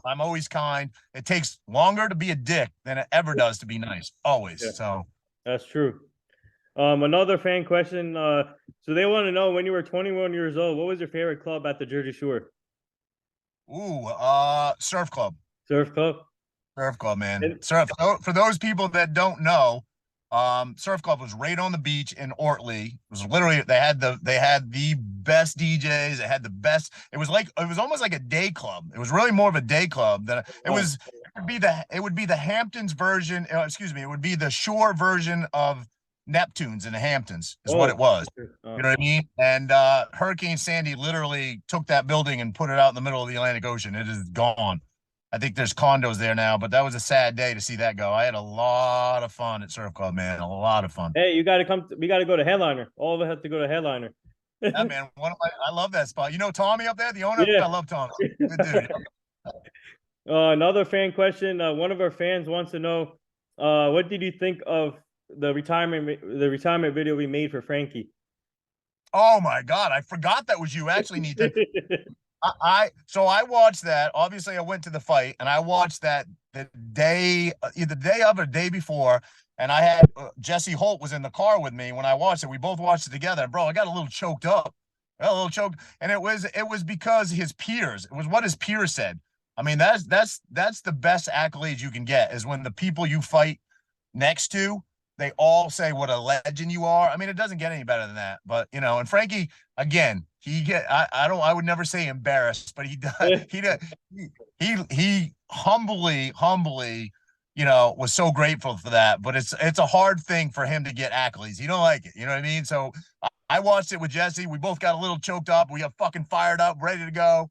I'm always kind. It takes longer to be a dick than it ever does to be nice. Always. Yeah. So that's true. Another fan question. So they want to know, when you were 21 years old, what was your favorite club at the Jersey Shore? Ooh, surf club. Surf club? Surf club, man. Surf. For those people that don't know, surf club was right on the beach in Ortley. It was literally, they had the best DJs. It had the best. It was almost like a day club. It was really more of a day club than it would be the Hamptons version. It would be the shore version of Neptune's in the Hamptons is what it was. You know what I mean? And Hurricane Sandy literally took that building and put it out in the middle of the Atlantic Ocean. It is gone. I think there's condos there now, but that was a sad day to see that go. I had a lot of fun at Surf Club, man. A lot of fun. Hey, you got to come. We got to go to Headliner. All of us have to go to Headliner. Yeah, man. I love that spot. Tommy up there, the owner? Yeah. I love Tommy. Good dude. Another fan question. One of our fans wants to know, what did you think of the retirement video we made for Frankie? Oh my God, I forgot that was you. Actually, Nathan. So I watched that. Obviously, I went to the fight and I watched that the day, either day of or day before. And I had Jesse Holt was in the car with me when I watched it. We both watched it together. And bro, I got a little choked up. And it was because his peers. It was what his peers said. I mean, that's the best accolades you can get is when the people you fight next to, they all say what a legend you are. I mean, it doesn't get any better than that. But and Frankie, again, I would never say embarrassed, but he does he humbly, was so grateful for that. But it's a hard thing for him to get accolades. He don't like it. You know what I mean? So I watched it with Jesse. We both got a little choked up. We got fucking fired up, ready to go.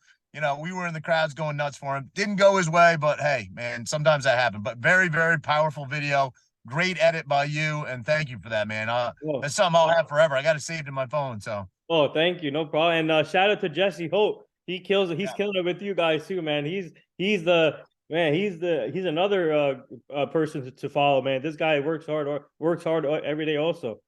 We were in the crowds going nuts for him. Didn't go his way, but hey, man, sometimes that happens. But very, very powerful video. Great edit by you, and thank you for that, man. Oh, That's something I'll have forever. I got it saved in my phone. So oh, thank you, no problem. And shout out to Jesse Hope. He's yeah, killing it with you guys too, man. He's the man. He's another person to follow, man. This guy works hard every day. Also,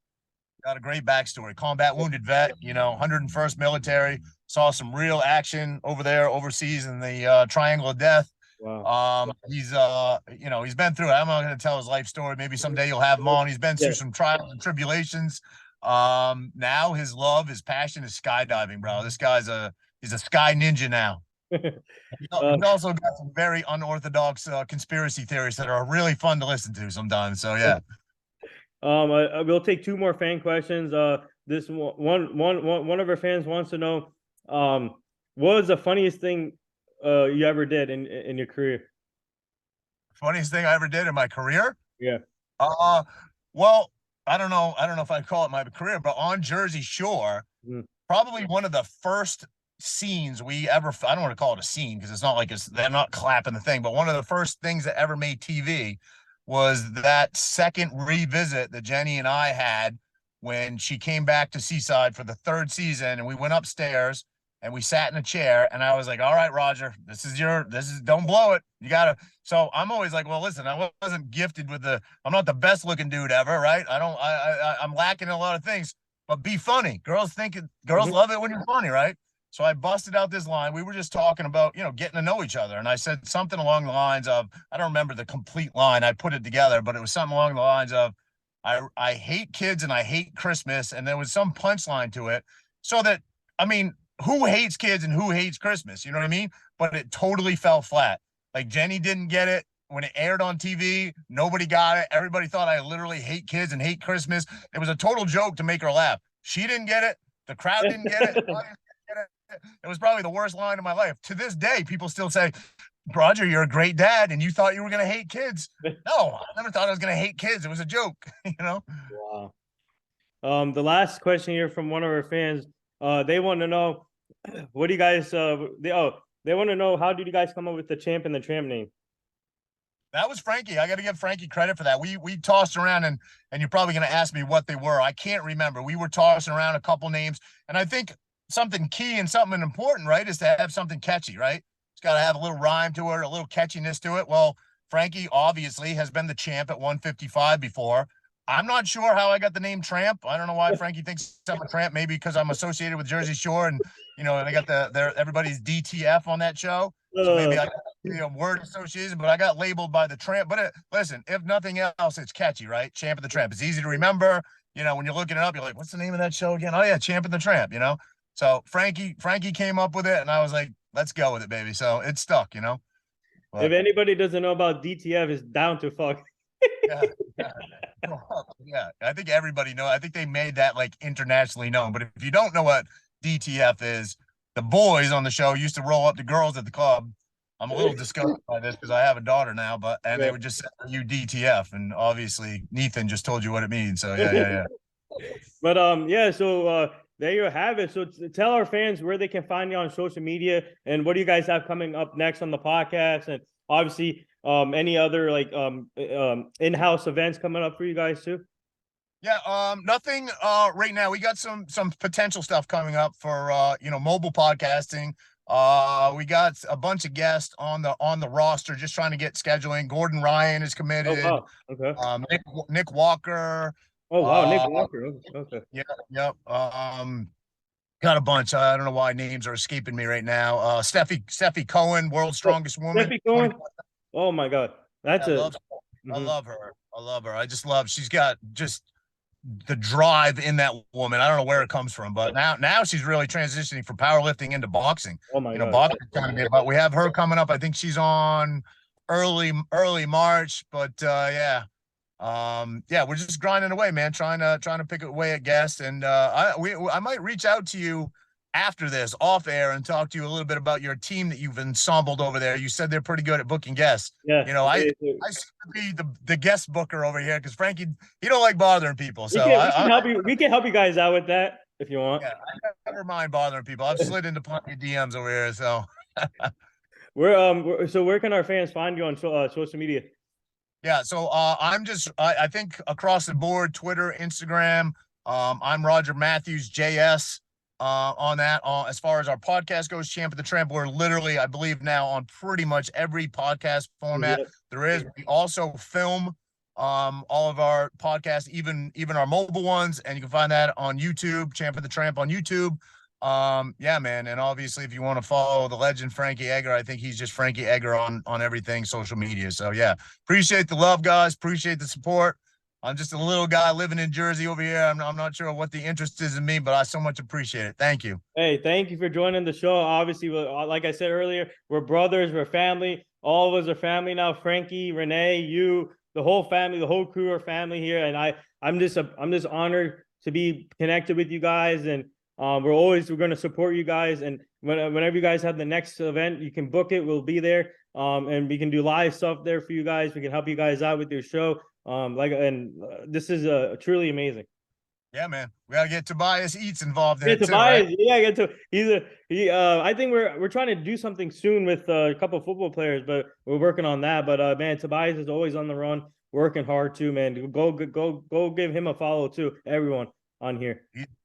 got a great backstory. Combat wounded vet. 101st Military. Saw some real action over there overseas in the Triangle of Death. wow. He's been through it. I'm not going to tell his life story. Maybe someday you'll have him on. He's been through Yeah. some trials and tribulations. Now his passion is skydiving, bro. This guy's he's a sky ninja now. He's also got some very unorthodox conspiracy theories that are really fun to listen to sometimes. So yeah. We'll take two more fan questions. This one of our fans wants to know, what was the funniest thing you ever did in your career? Funniest thing I ever did in my career? Yeah. Well, I don't know if I'd call it my career, but on Jersey Shore, probably one of the first scenes we ever, I don't want to call it a scene because it's not like they're not clapping the thing, but one of the first things that ever made TV was that second revisit that Jenny and I had when she came back to Seaside for the third season, and we went upstairs and we sat in a chair, and I was like, all right, Roger, don't blow it. You gotta. So I'm always like, well, listen, I wasn't gifted with I'm not the best looking dude ever, right? I'm lacking in a lot of things, but be funny. Girls love it when you're funny, right? So I busted out this line. We were just talking about, getting to know each other. And I said something along the lines of, I don't remember the complete line. I put it together, but it was something along the lines of, I hate kids and I hate Christmas. And there was some punchline to it. So that, I mean, who hates kids and who hates Christmas? You know what I mean? But it totally fell flat. Like Jenny didn't get it. When it aired on TV, nobody got it. Everybody thought I literally hate kids and hate Christmas. It was a total joke to make her laugh. She didn't get it. The crowd didn't get it. It was probably the worst line of my life. To this day, people still say, Roger, you're a great dad, and you thought you were going to hate kids. No, I never thought I was going to hate kids. It was a joke, Wow. The last question here from one of our fans, they want to know, what do you guys, they want to know, how did you guys come up with the Champ and the Tramp name? That was Frankie. I got to give Frankie credit for that. We tossed around, and you're probably going to ask me what they were. I can't remember. We were tossing around a couple names, and I think something key and something important, right, is to have something catchy, right? It's got to have a little rhyme to it, a little catchiness to it. Well, Frankie obviously has been the champ at 155 before. I'm not sure how I got the name Tramp. I don't know why Frankie thinks I'm a tramp. Maybe because I'm associated with Jersey Shore, and they got everybody's DTF on that show. So maybe I got word association, but I got labeled by the Tramp. But listen, if nothing else, it's catchy, right? Champ and the Tramp. It's easy to remember. When you're looking it up, you're like, what's the name of that show again? Oh yeah, Champ and the Tramp. So Frankie came up with it, and I was like, let's go with it, baby. So it stuck, But, if anybody doesn't know about DTF, it's down to fuck. yeah. Yeah. I think everybody knows. I think they made that like internationally known. But if you don't know what DTF is, the boys on the show used to roll up to girls at the club. I'm a little disgusted by this because I have a daughter now, they would just say you DTF, and obviously Nathan just told you what it means. So yeah. But so there you have it. So tell our fans where they can find you on social media, and what do you guys have coming up next on the podcast, and obviously any other like in-house events coming up for you guys too. Yeah, nothing right now. We got some potential stuff coming up for mobile podcasting. We got a bunch of guests on the roster, just trying to get scheduling. Gordon Ryan is committed. Oh, wow. Okay. Nick Walker. Oh wow, Nick Walker. Okay. Yeah, yep. Got a bunch. I don't know why names are escaping me right now. Steffi Cohen, World's Strongest Woman. Steffi Cohen. Oh my God, that's I love her. I just love. She's got just the drive in that woman. I don't know where it comes from, but now she's really transitioning from powerlifting into boxing. Oh my God. Boxing kind of. But we have her coming up. I think she's on early March. But yeah. Yeah, we're just grinding away, man, trying to pick away at guests. And I might reach out to you after this off air and talk to you a little bit about your team that you've ensembled over there. You said they're pretty good at booking guests. Yeah. I seem to be the guest booker over here because Frankie, he don't like bothering people. So we can help you. We can help you guys out with that if you want. Yeah, I never mind bothering people. I've slid into plenty of DMs over here. So so where can our fans find you on social media? Yeah, so I think across the board, Twitter, Instagram, I'm Roger Mathews JS on that. As far as our podcast goes, Champ of the Tramp, we're literally, I believe, now on pretty much every podcast format there is. We also film all of our podcasts, even our mobile ones, and you can find that on YouTube, Champ of the Tramp on YouTube. Yeah, man, and obviously if you want to follow the legend Frankie Egger, I think he's just Frankie Egger on everything social media. So yeah, appreciate the love, guys. Appreciate the support. I'm just a little guy living in Jersey over here. I'm not sure what the interest is in me, but I so much appreciate it. Thank you. Hey, thank you for joining the show. Obviously, like I said earlier, we're brothers, we're family. All of us are family now. Frankie, Renee, you, the whole family, the whole crew are family here. And I'm just honored to be connected with you guys. And we're going to support you guys. And whenever you guys have the next event, you can book it. We'll be there. And we can do live stuff there for you guys. We can help you guys out with your show. This is truly amazing. Yeah, man. We gotta get Tobias Eats involved in Yeah, it too, Tobias. right? Yeah, get to I think we're trying to do something soon with a couple of football players, but we're working on that. But man, Tobias is always on the run, working hard too, man. Go give him a follow too, everyone on here.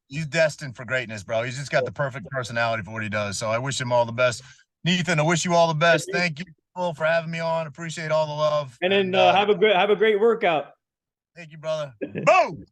He's destined for greatness, bro. He's just got the perfect personality for what he does. So I wish him all the best. Nathan, I wish you all the best. Thank you for having me on. Appreciate all the love. And then have a great workout. Thank you, brother. Boom.